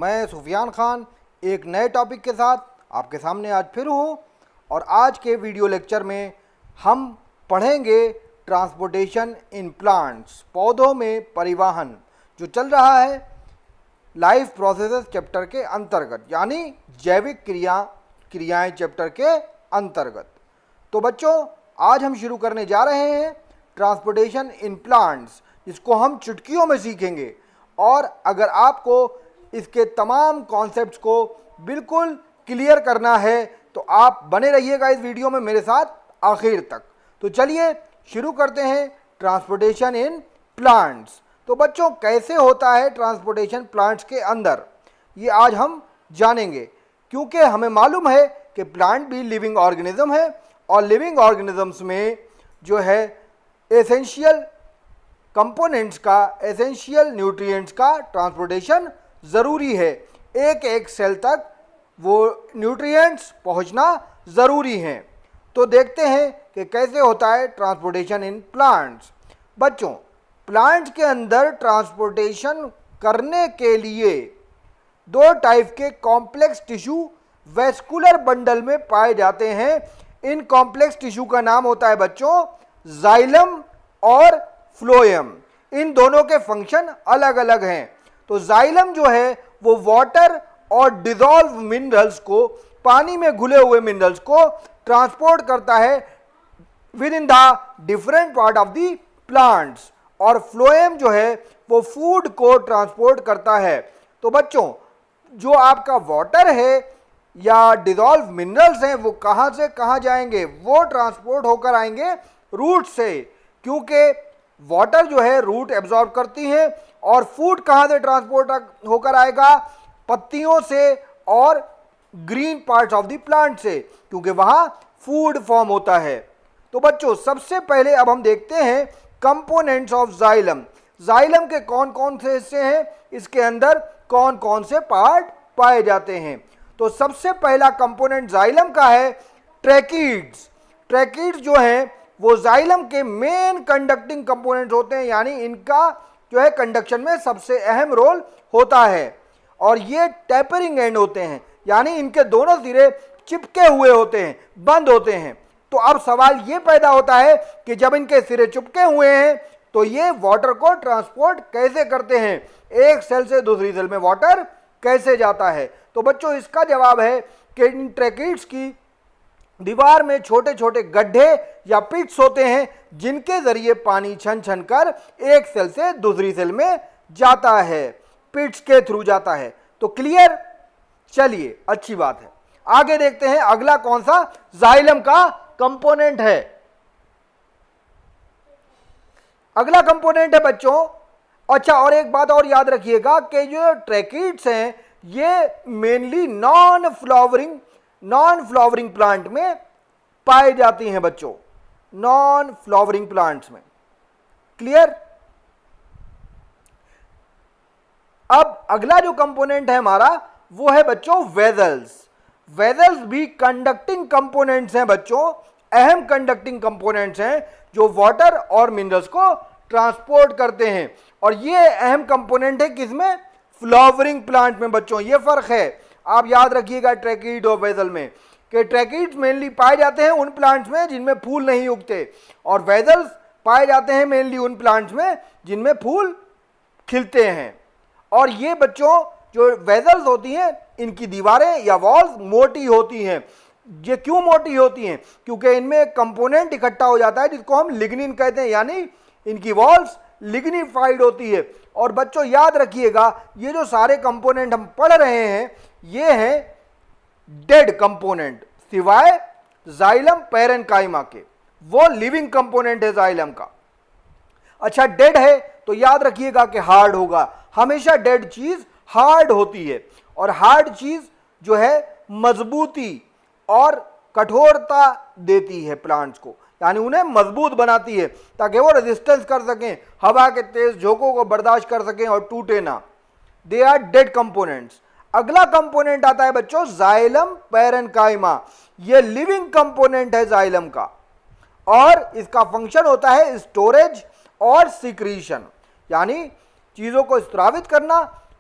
मैं सुफियान खान एक नए टॉपिक के साथ आपके सामने आज फिर हूँ और आज के वीडियो लेक्चर में हम पढ़ेंगे ट्रांसपोर्टेशन इन प्लांट्स, पौधों में परिवहन, जो चल रहा है लाइफ प्रोसेसेस चैप्टर के अंतर्गत, यानी जैविक क्रियाएं चैप्टर के अंतर्गत। तो बच्चों, आज हम शुरू करने जा रहे हैं ट्रांसपोर्टेशन इन प्लांट्स, जिसको हम चुटकियों में सीखेंगे। और अगर आपको इसके तमाम कॉन्सेप्ट्स को बिल्कुल क्लियर करना है तो आप बने रहिएगा इस वीडियो में मेरे साथ आखिर तक। तो चलिए शुरू करते हैं ट्रांसपोर्टेशन इन प्लांट्स। तो बच्चों, कैसे होता है ट्रांसपोर्टेशन प्लांट्स के अंदर, ये आज हम जानेंगे, क्योंकि हमें मालूम है कि प्लांट भी लिविंग ऑर्गेनिज्म है और लिविंग ऑर्गेनिजम्स में जो है एसेंशियल कंपोनेंट्स का, एसेंशियल न्यूट्रिएंट्स का ट्रांसपोर्टेशन ज़रूरी है। एक एक सेल तक वो न्यूट्रिएंट्स पहुंचना ज़रूरी हैं। तो देखते हैं कि कैसे होता है ट्रांसपोर्टेशन इन प्लांट्स। बच्चों, प्लांट्स के अंदर ट्रांसपोर्टेशन करने के लिए दो टाइप के कॉम्प्लेक्स टिश्यू वेस्कुलर बंडल में पाए जाते हैं। इन कॉम्प्लेक्स टिश्यू का नाम होता है बच्चों जाइलम और फ्लोएम। इन दोनों के फंक्शन अलग अलग हैं। तो जाइलम जो है वो वाटर और डिजॉल्व मिनरल्स को, पानी में घुले हुए मिनरल्स को ट्रांसपोर्ट करता है with in the different part of the plants, और फ्लोएम जो है वो फूड को ट्रांसपोर्ट करता है। तो बच्चों, जो आपका वाटर है या डिजॉल्व मिनरल्स हैं वो कहाँ से कहाँ जाएंगे? वो ट्रांसपोर्ट होकर आएंगे रूट से, क्योंकि वाटर जो है रूट एब्जॉर्ब करती है। और फूड कहाँ से ट्रांसपोर्ट होकर आएगा? पत्तियों से और green parts of the plant से, क्योंकि वहाँ फूड फॉर्म होता है। तो बच्चों, सबसे पहले अब हम देखते हैं कंपोनेंट्स ऑफ जाइलम। जाइलम के कौन कौन से हिस्से हैं, इसके अंदर कौन कौन से पार्ट पाए जाते हैं। तो सबसे पहला कंपोनेंट जाइलम का है ट्रैकिड्स। ट्रैकिड्स जो हैं वो जाइलम के मेन कंडक्टिंग कंपोनेंट्स होते हैं, यानी इनका जो है कंडक्शन में सबसे अहम रोल होता है। और ये टेपरिंग एंड होते हैं, यानी इनके दोनों सिरे चिपके हुए होते हैं, बंद होते हैं। तो अब सवाल ये पैदा होता है कि जब इनके सिरे चिपके हुए हैं तो ये वाटर को ट्रांसपोर्ट कैसे करते हैं? एक सेल से दूसरी सेल में वाटर कैसे जाता है? तो बच्चों, इसका जवाब है कि इन ट्रैकिड्स की दीवार में छोटे छोटे गड्ढे या पिट्स होते हैं, जिनके जरिए पानी छन छन कर एक सेल से दूसरी सेल में जाता है, पिट्स के थ्रू जाता है। तो क्लियर? चलिए, अच्छी बात है। आगे देखते हैं अगला कौन सा जाइलम का कंपोनेंट है। अगला कंपोनेंट है बच्चों, अच्छा, और एक बात और याद रखिएगा कि जो ट्रैकिड्स हैं ये मेनली नॉन फ्लावरिंग प्लांट में पाए जाती हैं बच्चों, नॉन फ्लावरिंग प्लांट्स में। क्लियर? अब अगला जो कंपोनेंट है हमारा वो है बच्चों वेजल्स। वेजल्स भी कंडक्टिंग कंपोनेंट्स हैं बच्चों, अहम कंडक्टिंग कंपोनेंट्स हैं जो वाटर और मिनरल्स को ट्रांसपोर्ट करते हैं। और ये अहम कंपोनेंट है किसमें? फ्लावरिंग प्लांट में बच्चों। ये फर्क है, आप याद रखिएगा ट्रैकिड और वेजल में, कि ट्रैकिड्स मेनली पाए जाते हैं उन प्लांट्स में जिनमें फूल नहीं उगते, और वेजल्स पाए जाते हैं मेनली उन प्लांट्स में जिनमें फूल खिलते हैं। और ये बच्चों जो वेजल्स होती हैं इनकी दीवारें या वॉल्स मोटी होती हैं। ये क्यों मोटी होती हैं? क्योंकि इनमें एक कंपोनेंट इकट्ठा हो जाता है जिसको हम लिग्निन कहते हैं, यानी इनकी वॉल्स लिग्निफाइड होती है। और बच्चों याद रखिएगा, ये जो सारे कंपोनेंट हम पढ़ रहे हैं ये हैं डेड कंपोनेंट, सिवाय जाइलम पैरेन्काइमा के, वो लिविंग कंपोनेंट है जाइलम का। अच्छा, डेड है तो याद रखिएगा कि हार्ड होगा। हमेशा डेड चीज हार्ड होती है, और हार्ड चीज जो है मजबूती और कठोरता देती है प्लांट्स को, यानी उन्हें मजबूत बनाती है ताकि वो रेजिस्टेंस कर सकें, हवा के तेज झोंकों को बर्दाश्त कर सकें और टूटे ना। They are dead components. अगला कंपोनेंट आता है बच्चों जाइलम पैरेन्काइमा। ये लिविंग कंपोनेंट है जाइलम का, और इसका फंक्शन होता है स्टोरेज और सिक्रीशन, यानी चीजों को स्रावित करना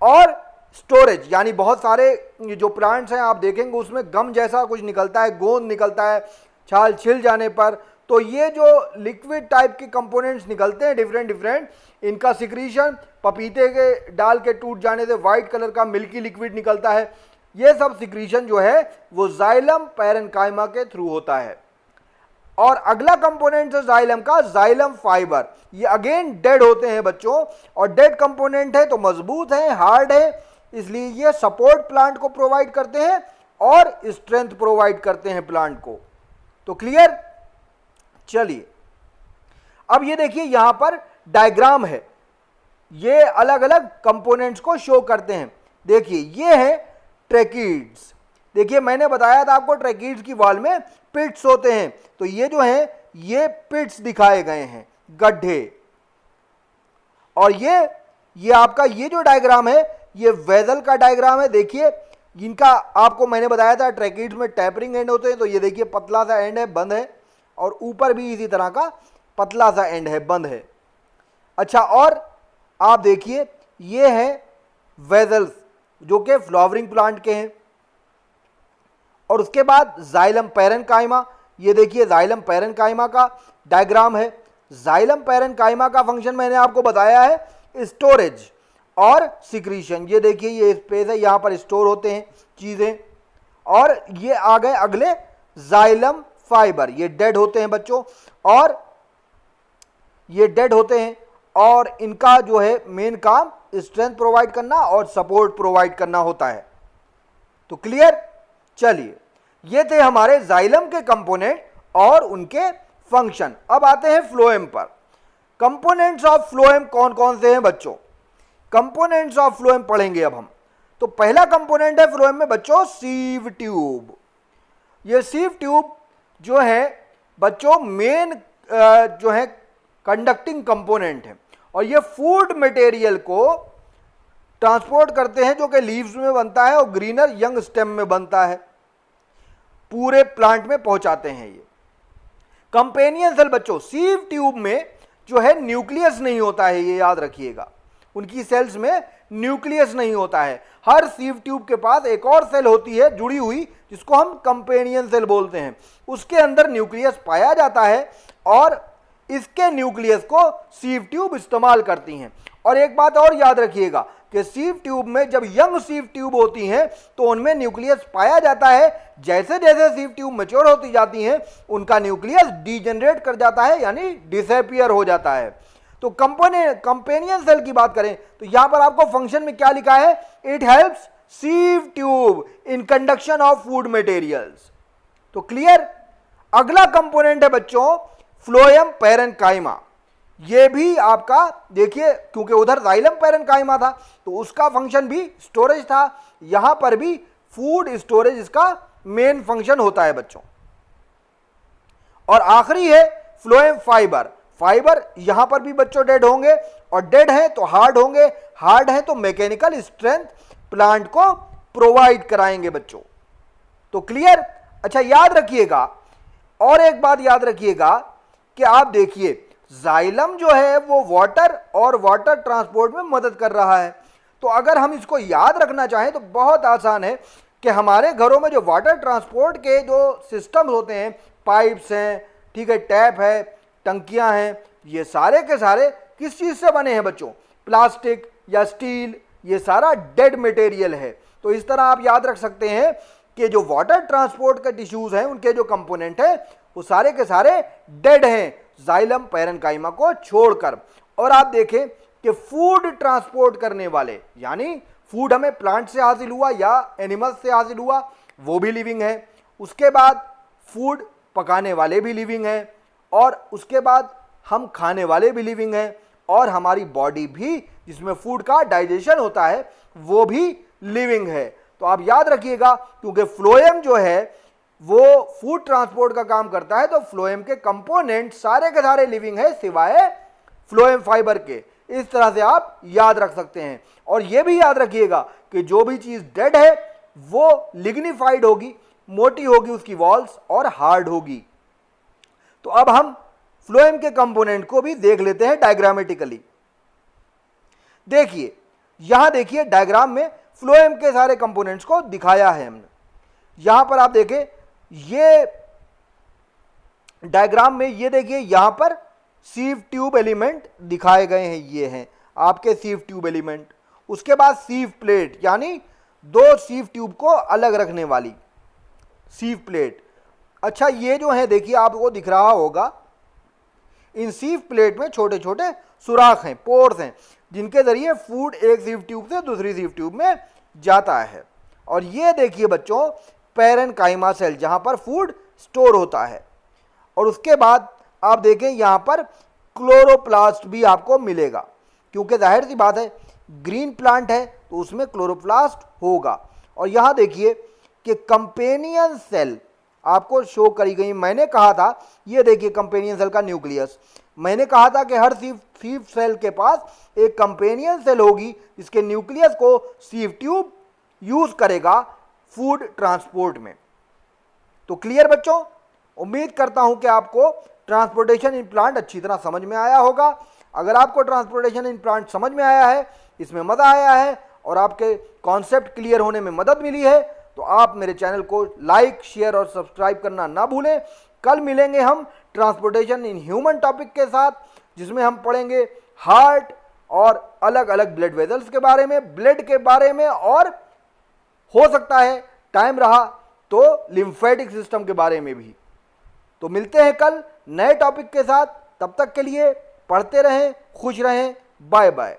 और स्टोरेज, यानी बहुत सारे जो प्लांट्स हैं आप देखेंगे उसमें गम जैसा कुछ निकलता है, गोंद निकलता है छाल छिल जाने पर। तो ये जो लिक्विड टाइप के कंपोनेंट्स निकलते हैं डिफरेंट डिफरेंट, इनका सिक्रीशन पपीते के डाल के टूट जाने से वाइट कलर का मिल्की लिक्विड निकलता है। ये सब सिक्रीशन जो है वो जाइलम पैरेन्काइमा के थ्रू होता है। और अगला कंपोनेंट है जाइलम का, जाइलम फाइबर। ये अगेन डेड होते हैं बच्चों, और डेड कंपोनेंट है तो मजबूत है, हार्ड है, इसलिए ये सपोर्ट प्लांट को प्रोवाइड करते हैं और स्ट्रेंथ प्रोवाइड करते हैं प्लांट को। तो क्लियर? चलिए अब ये देखिए यहां पर डायग्राम है, ये अलग अलग कंपोनेंट्स को शो करते हैं। देखिए ये है ट्रैकिड्स। देखिए मैंने बताया था आपको ट्रैकिड्स की वॉल में पिट्स होते हैं, तो ये जो है ये पिट्स दिखाए गए हैं, गड्ढे। और ये आपका ये जो डायग्राम है ये वेजल का डायग्राम है। देखिए इनका आपको मैंने बताया था ट्रैकिड्स में टैपरिंग एंड होते हैं, तो ये देखिए पतला सा एंड है, बंद है, और ऊपर भी इसी तरह का पतला सा एंड है, बंद है। अच्छा, और आप देखिए ये है वेजल्स जो कि फ्लावरिंग प्लांट के हैं। और उसके बाद जाइलम पैरेन्काइमा, ये देखिए जाइलम पैरेन्काइमा का डायग्राम है। जाइलम पैरेन्काइमा का फंक्शन मैंने आपको बताया है स्टोरेज और सिक्रीशन। ये देखिए ये स्पेस है, यहाँ पर स्टोर होते हैं चीज़ें। और ये आ गए अगले जाइलम फाइबर, ये डेड होते हैं बच्चों, और ये डेड होते हैं, और इनका जो है मेन काम स्ट्रेंथ प्रोवाइड करना और सपोर्ट प्रोवाइड करना होता है। तो क्लियर? चलिए ये थे हमारे जाइलम के कंपोनेंट और उनके फंक्शन। अब आते हैं फ्लोएम पर। कंपोनेंट्स ऑफ फ्लोएम कौन कौन से हैं बच्चों? कंपोनेंट्स ऑफ फ्लोएम पढ़ेंगे अब हम। तो पहला कंपोनेंट है फ्लोएम में बच्चों सीव ट्यूब। ये सीव ट्यूब जो है बच्चों मेन जो है कंडक्टिंग कंपोनेंट है, और ये फूड मटेरियल को ट्रांसपोर्ट करते हैं जो कि लीव्स में बनता है और ग्रीनर यंग स्टेम में बनता है, पूरे प्लांट में पहुंचाते हैं। ये कंपेनियन सेल बच्चों, सीव ट्यूब में जो है न्यूक्लियस नहीं होता है, ये याद रखिएगा, उनकी सेल्स में न्यूक्लियस नहीं होता है। हर सीव ट्यूब के पास एक और सेल होती है जुड़ी हुई जिसको हम कंपेनियन सेल बोलते हैं, उसके अंदर न्यूक्लियस पाया जाता है और इसके न्यूक्लियस को सीव ट्यूब इस्तेमाल करती हैं। और एक बात और याद रखिएगा कि सीव ट्यूब में जब यंग सीव ट्यूब होती हैं तो उनमें न्यूक्लियस पाया जाता है, जैसे जैसे सीव ट्यूब मैच्योर होती जाती हैं उनका न्यूक्लियस डीजेनरेट कर जाता है, यानी डिसअपीयर हो जाता है। तो कंपेनियन सेल की बात करें तो यहां पर आपको फंक्शन में क्या लिखा है? It helps sieve tube in conduction of food materials. तो क्लियर? अगला कंपोनेंट है बच्चों फ्लोएम पैरेन्काइमा। ये भी आपका देखिए, क्योंकि उधर जाइलम पैरेन्काइमा था तो उसका फंक्शन भी स्टोरेज था, यहां पर भी फूड स्टोरेज इसका मेन फंक्शन होता है बच्चों। और आखिरी है फ्लोएम फाइबर। फाइबर यहां पर भी बच्चों डेड होंगे, और डेड है तो हार्ड होंगे, हार्ड है तो मैकेनिकल स्ट्रेंथ प्लांट को प्रोवाइड कराएंगे बच्चों। तो क्लियर? अच्छा याद रखिएगा, और एक बात याद रखिएगा कि आप देखिए जाइलम जो है वो वाटर और वाटर ट्रांसपोर्ट में मदद कर रहा है। तो अगर हम इसको याद रखना चाहें तो बहुत आसान है कि हमारे घरों में जो वाटर ट्रांसपोर्ट के जो सिस्टम होते हैं, पाइप्स हैं, ठीक है, टैप है, टंकियां हैं, ये सारे के सारे किस चीज़ से बने हैं बच्चों? प्लास्टिक या स्टील, ये सारा डेड मटेरियल है। तो इस तरह आप याद रख सकते हैं कि जो वाटर ट्रांसपोर्ट के टिश्यूज हैं उनके जो कंपोनेंट हैं वो सारे के सारे डेड हैं जाइलम पैरेन्काइमा को छोड़कर। और आप देखें कि फूड ट्रांसपोर्ट करने वाले, यानी फूड हमें प्लांट से हासिल हुआ या एनिमल्स से हासिल हुआ, वो भी लिविंग है। उसके बाद फूड पकाने वाले भी लिविंग हैं, और उसके बाद हम खाने वाले भी लिविंग हैं, और हमारी बॉडी भी जिसमें फूड का डाइजेशन होता है वो भी लिविंग है। तो आप याद रखिएगा, क्योंकि फ्लोएम जो है वो फूड ट्रांसपोर्ट का काम करता है, तो फ्लोएम के कंपोनेंट सारे के सारे लिविंग है सिवाय फ्लोएम फाइबर के। इस तरह से आप याद रख सकते हैं। और ये भी याद रखिएगा कि जो भी चीज़ डेड है वो लिग्निफाइड होगी, मोटी होगी उसकी वॉल्स, और हार्ड होगी। तो अब हम फ्लोएम के कंपोनेंट को भी देख लेते हैं डायग्रामेटिकली। देखिए यहां देखिए डायग्राम में फ्लोएम के सारे कंपोनेंट्स को दिखाया है हमने। यहां पर आप देखें, ये डायग्राम में ये देखिए यहां पर सीव ट्यूब एलिमेंट दिखाए गए हैं, ये हैं आपके सीव ट्यूब एलिमेंट। उसके बाद सीव प्लेट, यानी दो सीव ट्यूब को अलग रखने वाली सीव प्लेट। अच्छा, ये जो है देखिए आपको दिख रहा होगा, इन सीव प्लेट में छोटे छोटे सुराख हैं, पोर्स हैं, जिनके जरिए फूड एक सीव ट्यूब से दूसरी सीव ट्यूब में जाता है। और ये देखिए बच्चों पैरेन्काइमा सेल, जहां पर फूड स्टोर होता है। और उसके बाद आप देखें यहां पर क्लोरोप्लास्ट भी आपको मिलेगा, क्योंकि जाहिर सी बात है ग्रीन प्लांट है तो उसमें क्लोरोप्लास्ट होगा। और यहां देखिए कि कंपेनियन सेल आपको शो करी गई। मैंने कहा था, ये देखिए कंपेनियन सेल का न्यूक्लियस, मैंने कहा था कि हर सीव सेल के पास एक कंपेनियन सेल होगी जिसके न्यूक्लियस को सीव ट्यूब यूज करेगा फूड ट्रांसपोर्ट में। तो क्लियर बच्चों, उम्मीद करता हूं कि आपको ट्रांसपोर्टेशन इन प्लांट अच्छी तरह समझ में आया होगा। अगर आपको ट्रांसपोर्टेशन इन प्लांट समझ में आया है, इसमें मज़ा आया है और आपके कॉन्सेप्ट क्लियर होने में मदद मिली है, तो आप मेरे चैनल को लाइक, शेयर और सब्सक्राइब करना ना भूलें। कल मिलेंगे हम ट्रांसपोर्टेशन इन ह्यूमन टॉपिक के साथ, जिसमें हम पढ़ेंगे हार्ट और अलग अलग ब्लड वेजल्स के बारे में, ब्लड के बारे में, और हो सकता है टाइम रहा तो लिम्फेटिक सिस्टम के बारे में भी। तो मिलते हैं कल नए टॉपिक के साथ, तब तक के लिए पढ़ते रहें, खुश रहें, बाय बाय।